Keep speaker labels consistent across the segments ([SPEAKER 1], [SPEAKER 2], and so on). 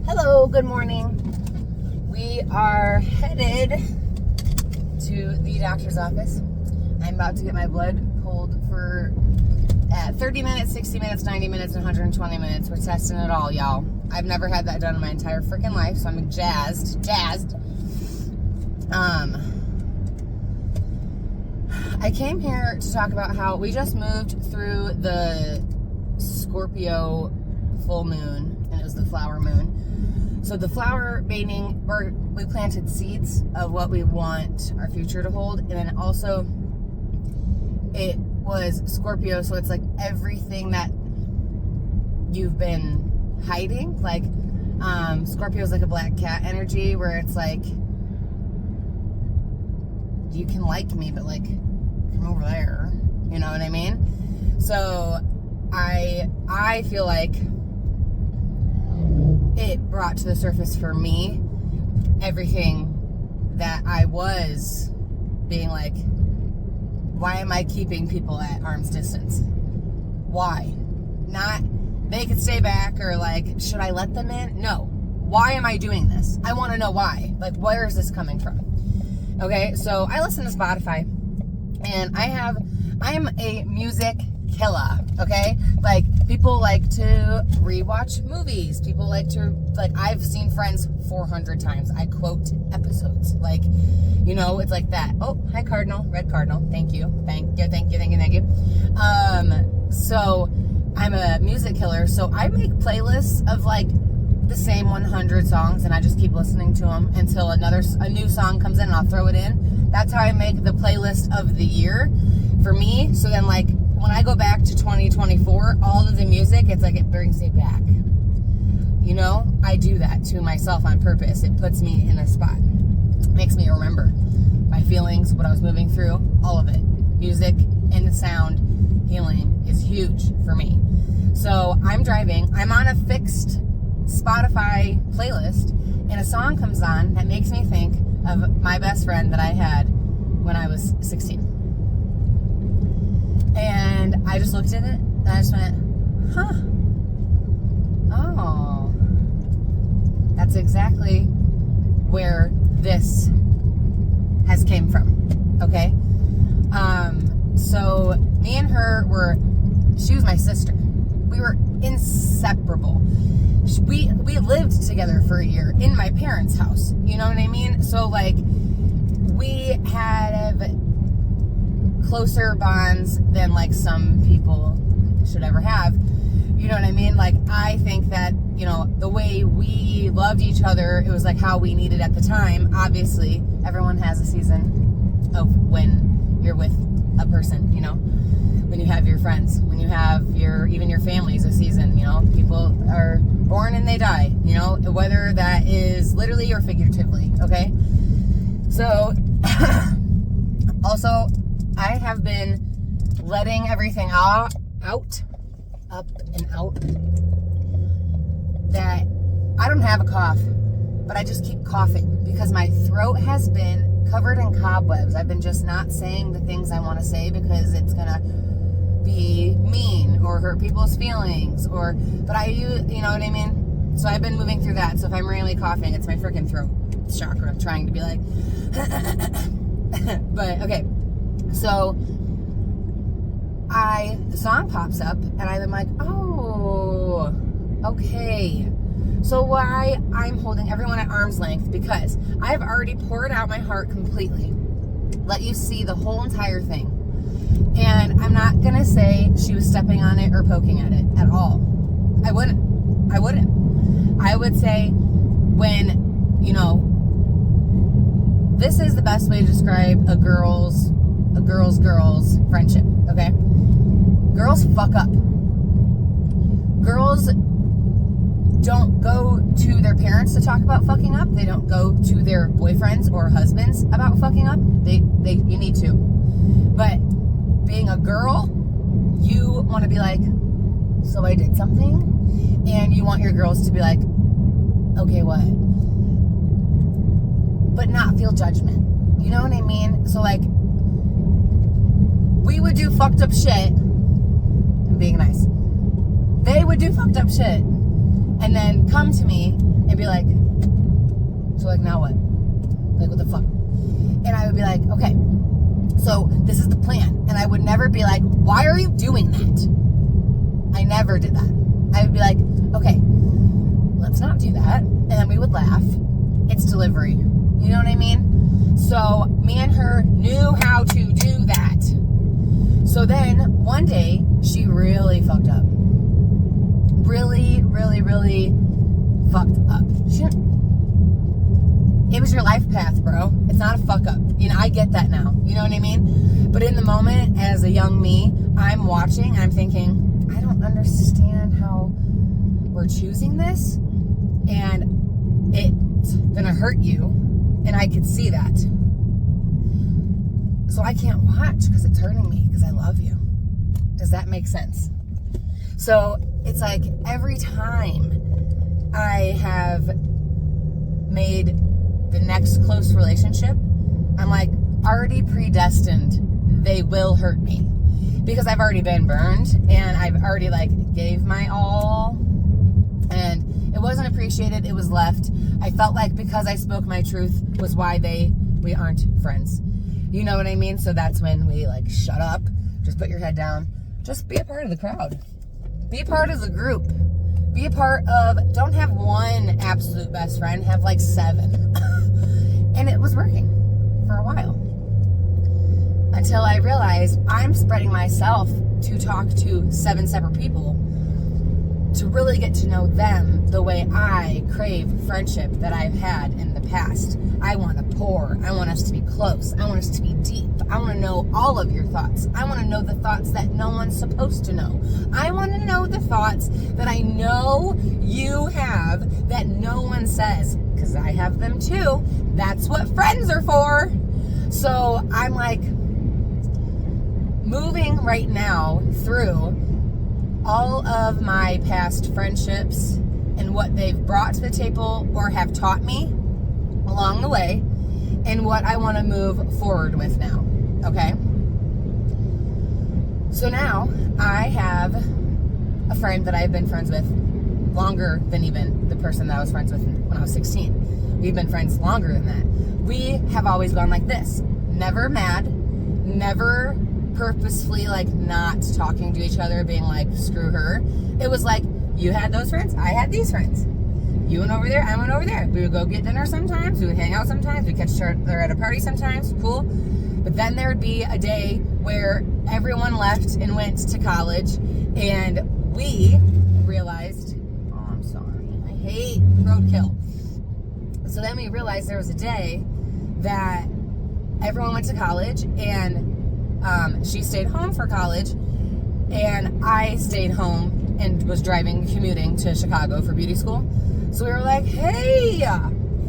[SPEAKER 1] Hello, good morning. We are headed to the doctor's office. I'm about to get my blood pulled for 30 minutes, 60 minutes, 90 minutes, and 120 minutes. We're testing it all, y'all. I've never had that done in my entire freaking life, so I'm jazzed. I came here to talk about how we just moved through the Scorpio full moon, and it was the flower moon. So the flower meaning we planted seeds of what we want our future to hold, and then also it was Scorpio, so it's like everything that you've been hiding. Like Scorpio is like a black cat energy, where it's like you can like me, but like come over there, you know what I mean? So I feel like it brought to the surface for me everything that I was being like, why am I keeping people at arm's distance? Why? Not they could stay back, or like, should I let them in? No. Why am I doing this? I want to know why. Like, where is this coming from? Okay, so I listen to Spotify, and I'm a music killer, okay? Like, people like to rewatch movies. People like to, I've seen Friends 400 times. I quote episodes. Like, you know, it's like that. Oh, hi, Cardinal. Red Cardinal. Thank you. So I'm a music killer, so I make playlists of, like, the same 100 songs, and I just keep listening to them until a new song comes in, and I'll throw it in. That's how I make the playlist of the year for me. So then, like, when I go back to 2024, all of the music, it's like it brings me back. You know, I do that to myself on purpose. It puts me in a spot. It makes me remember my feelings, what I was moving through, all of it. Music and sound healing is huge for me. So I'm driving. I'm on a fixed Spotify playlist, and a song comes on that makes me think of my best friend that I had when I was 16. And I just looked at it, and I just went, huh. Oh. That's exactly where this has came from, okay? So me and her she was my sister. We were inseparable. We lived together for a year in my parents' house. You know what I mean? So, like, we had closer bonds than, like, some people should ever have. You know what I mean? Like, I think that, you know, the way we loved each other, it was like how we needed at the time. Obviously, everyone has a season of when you're with a person, you know? When you have your friends, when you have even your family's a season, you know? People are born and they die, you know? Whether that is literally or figuratively, okay? So, also, I have been letting everything up and out, that I don't have a cough, but I just keep coughing because my throat has been covered in cobwebs. I've been just not saying the things I want to say because it's gonna be mean or hurt people's feelings, but you know what I mean? So I've been moving through that. So if I'm really coughing, it's my freaking throat chakra trying to be like but okay, so the song pops up, and I'm like, oh, okay. So why I'm holding everyone at arm's length? Because I've already poured out my heart completely, let you see the whole entire thing. And I'm not gonna say she was stepping on it or poking at it at all. I wouldn't. I would say, when, you know, this is the best way to describe a girl's friendship, okay? Girls fuck up. Girls don't go to their parents to talk about fucking up. They don't go to their boyfriends or husbands about fucking up. You need to. But being a girl, you want to be like, so I did something? And you want your girls to be like, okay, what? But not feel judgment. You know what I mean? So, like, we would do fucked up shit. I'm being nice. They would do fucked up shit. and then come to me and be like, so like, now what? Like, what the fuck? And I would be like, okay, so this is the plan. And I would never be like, why are you doing that? I never did that. I would be like, okay, let's not do that. And then we would laugh. It's delivery. You know what I mean? So me and her knew how to do that. So then one day she really fucked up. Really, really, really fucked up. It was your life path, bro. It's not a fuck up. You know, I get that now. You know what I mean? But in the moment, as a young me, I'm watching, I'm thinking, I don't understand how we're choosing this, and it's gonna hurt you, and I could see that. So I can't watch because it's hurting me because I love you. Does that make sense? So it's like every time I have made the next close relationship, I'm like already predestined they will hurt me because I've already been burned and I've already like gave my all and it wasn't appreciated, it was left. I felt like because I spoke my truth was why we aren't friends. You know what I mean? So that's when we like, shut up, just put your head down, just be a part of the crowd, be a part of the group, be a part of, don't have one absolute best friend, have like 7. And it was working for a while until I realized I'm spreading myself to talk to 7 separate people to really get to know them the way I crave friendship that I've had in the past. I want to pour. I want us to be close. I want us to be deep. I want to know all of your thoughts. I want to know the thoughts that no one's supposed to know. I want to know the thoughts that I know you have that no one says, because I have them too. That's what friends are for. So I'm like moving right now through all of my past friendships and what they've brought to the table or have taught me along the way and what I want to move forward with now. Okay? So now I have a friend that I've been friends with longer than even the person that I was friends with when I was 16. We've been friends longer than that. We have always gone like this. Never mad, never purposefully like not talking to each other, being like, screw her. It was like, you had those friends, I had these friends. You went over there, I went over there. We would go get dinner sometimes, we would hang out sometimes, we'd catch each other at a party sometimes, cool. But then there would be a day where everyone left and went to college, and we realized, oh, I'm sorry, I hate roadkill. So then we realized there was a day that everyone went to college, and she stayed home for college, and I stayed home and was commuting to Chicago for beauty school. So we were like, hey,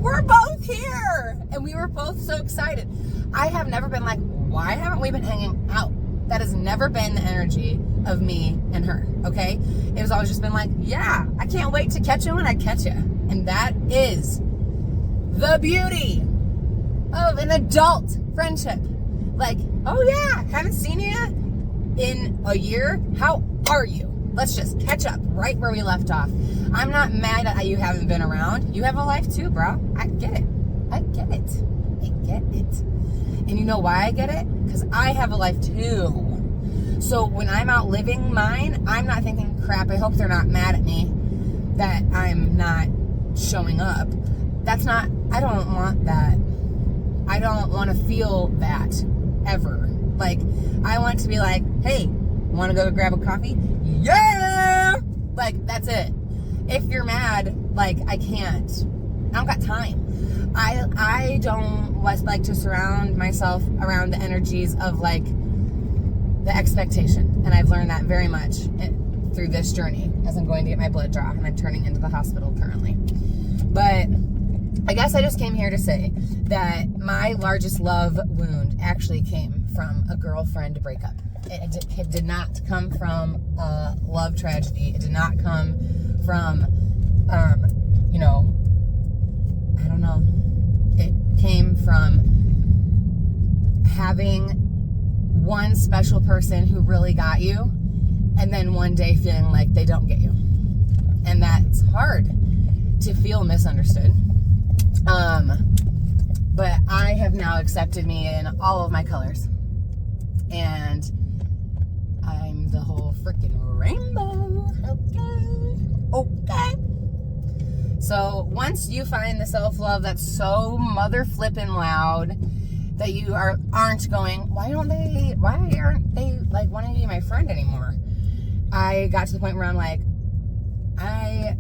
[SPEAKER 1] we're both here. And we were both so excited. I have never been like, why haven't we been hanging out? That has never been the energy of me and her, okay? It was always just been like, yeah, I can't wait to catch you when I catch you. And that is the beauty of an adult friendship. Like, oh yeah, haven't seen you in a year. How are you? Let's just catch up right where we left off. I'm not mad at you haven't been around. You have a life too, bro. I get it. I get it. I get it. And you know why I get it? Because I have a life too. So when I'm out living mine, I'm not thinking, crap, I hope they're not mad at me that I'm not showing up. That's not, I don't want that. I don't want to feel that ever. Like, I want to be like, hey, want to go grab a coffee? Yeah! Like, that's it. If you're mad, like, I can't. I don't got time. I don't like to surround myself around the energies of, like, the expectation. And I've learned that very much through this journey as I'm going to get my blood draw, and I'm turning into the hospital currently. But I guess I just came here to say that my largest love wound actually came from a girlfriend breakup. It did not come from a love tragedy. It did not come from, you know, I don't know. It came from having one special person who really got you, and then one day feeling like they don't get you. And that's hard to feel misunderstood. But I have now accepted me in all of my colors. And I'm the whole freaking rainbow. Okay. So once you find the self-love that's so mother flippin' loud that you aren't going, why aren't they like wanting to be my friend anymore? I got to the point where I'm like, I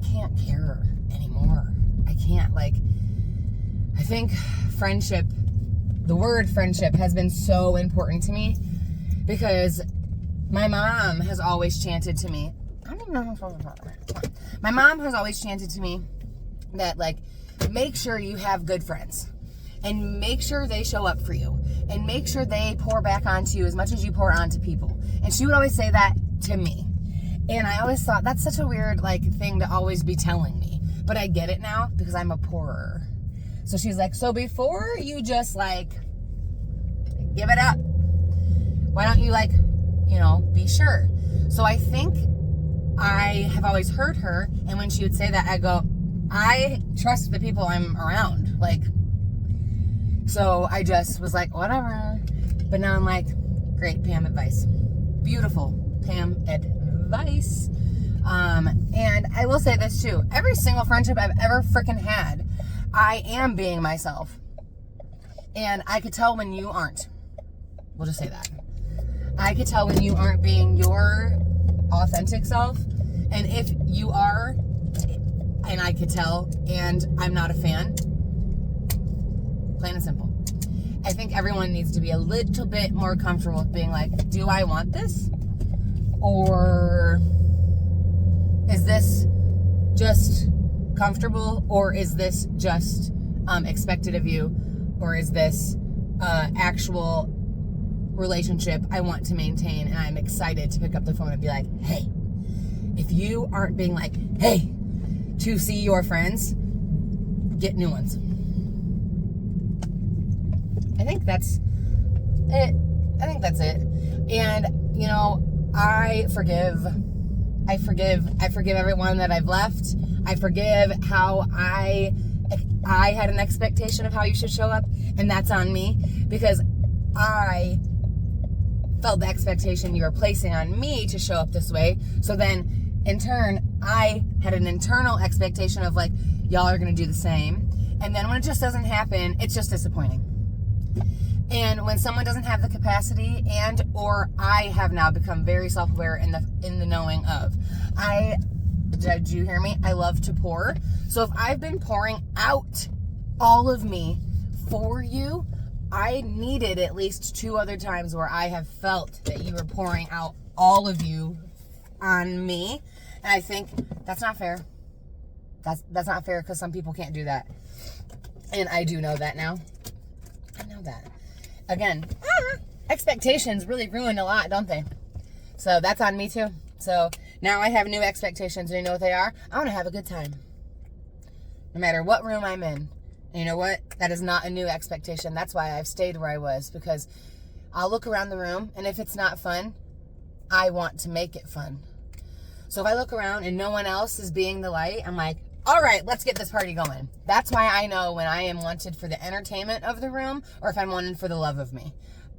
[SPEAKER 1] can't care anymore. I can't, like, I think friendship, the word friendship has been so important to me because my mom has always chanted to me, I don't even know how I'm supposed to talk about it. My mom has always chanted to me that, like, make sure you have good friends and make sure they show up for you and make sure they pour back onto you as much as you pour onto people. And she would always say that to me. And I always thought that's such a weird, like, thing to always be telling me. But I get it now because I'm a pourer. So she's like, so before you just, like, give it up, why don't you, like, you know, be sure? So I think I have always heard her, and when she would say that, I go, I trust the people I'm around. Like, so I just was like, whatever. But now I'm like, great, Pam advice. Beautiful Pam advice. And I will say this too. Every single friendship I've ever freaking had, I am being myself. And I could tell when you aren't. We'll just say that. I could tell when you aren't being your authentic self. And if you are, and I could tell, and I'm not a fan, plain and simple. I think everyone needs to be a little bit more comfortable with being like, do I want this? Or is this just comfortable? Or is this just expected of you? Or is this actual relationship I want to maintain, and I'm excited to pick up the phone and be like, hey, if you aren't being like, hey, to see your friends, get new ones. I think that's it. And, you know, I forgive everyone that I've left. I forgive how I had an expectation of how you should show up, and that's on me because I felt the expectation you were placing on me to show up this way. So then in turn, I had an internal expectation of like, y'all are going to do the same. And then when it just doesn't happen, it's just disappointing. And when someone doesn't have the capacity, and or I have now become very self-aware in the knowing of, did you hear me? I love to pour. So if I've been pouring out all of me for you, I needed at least 2 other times where I have felt that you were pouring out all of you on me. And I think that's not fair. That's not fair because some people can't do that. And I do know that now. I know that. Again, expectations really ruin a lot, don't they? So that's on me too. So now I have new expectations, and you know what they are? I want to have a good time. No matter what room I'm in. And you know what? That is not a new expectation. That's why I've stayed where I was, because I'll look around the room, and if it's not fun, I want to make it fun. So if I look around and no one else is being the light, I'm like, all right, let's get this party going. That's why I know when I am wanted for the entertainment of the room or if I'm wanted for the love of me.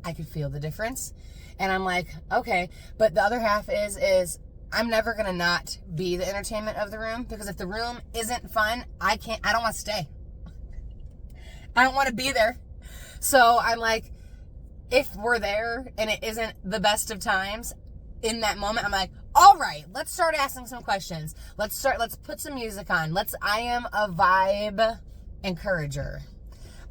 [SPEAKER 1] I could feel the difference. And I'm like, okay. But the other half is I'm never going to not be the entertainment of the room, because if the room isn't fun, I don't want to stay. I don't want to be there. So I'm like, if we're there and it isn't the best of times, in that moment, I'm like, all right, let's start asking some questions. Let's put some music on. I am a vibe encourager.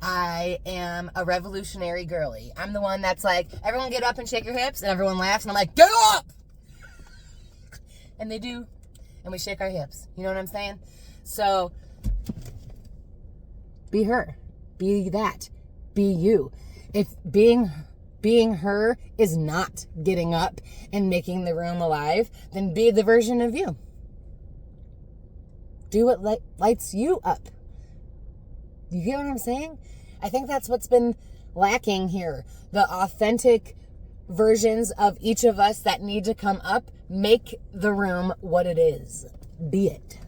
[SPEAKER 1] I am a revolutionary girly. I'm the one that's like, everyone get up and shake your hips, and everyone laughs, and I'm like, get up! And they do, and we shake our hips. You know what I'm saying? So, be her. Be that. Be you. If being her is not getting up and making the room alive, then be the version of you. Do what lights you up. You get what I'm saying? I think that's what's been lacking here. The authentic versions of each of us that need to come up make the room what it is. be it.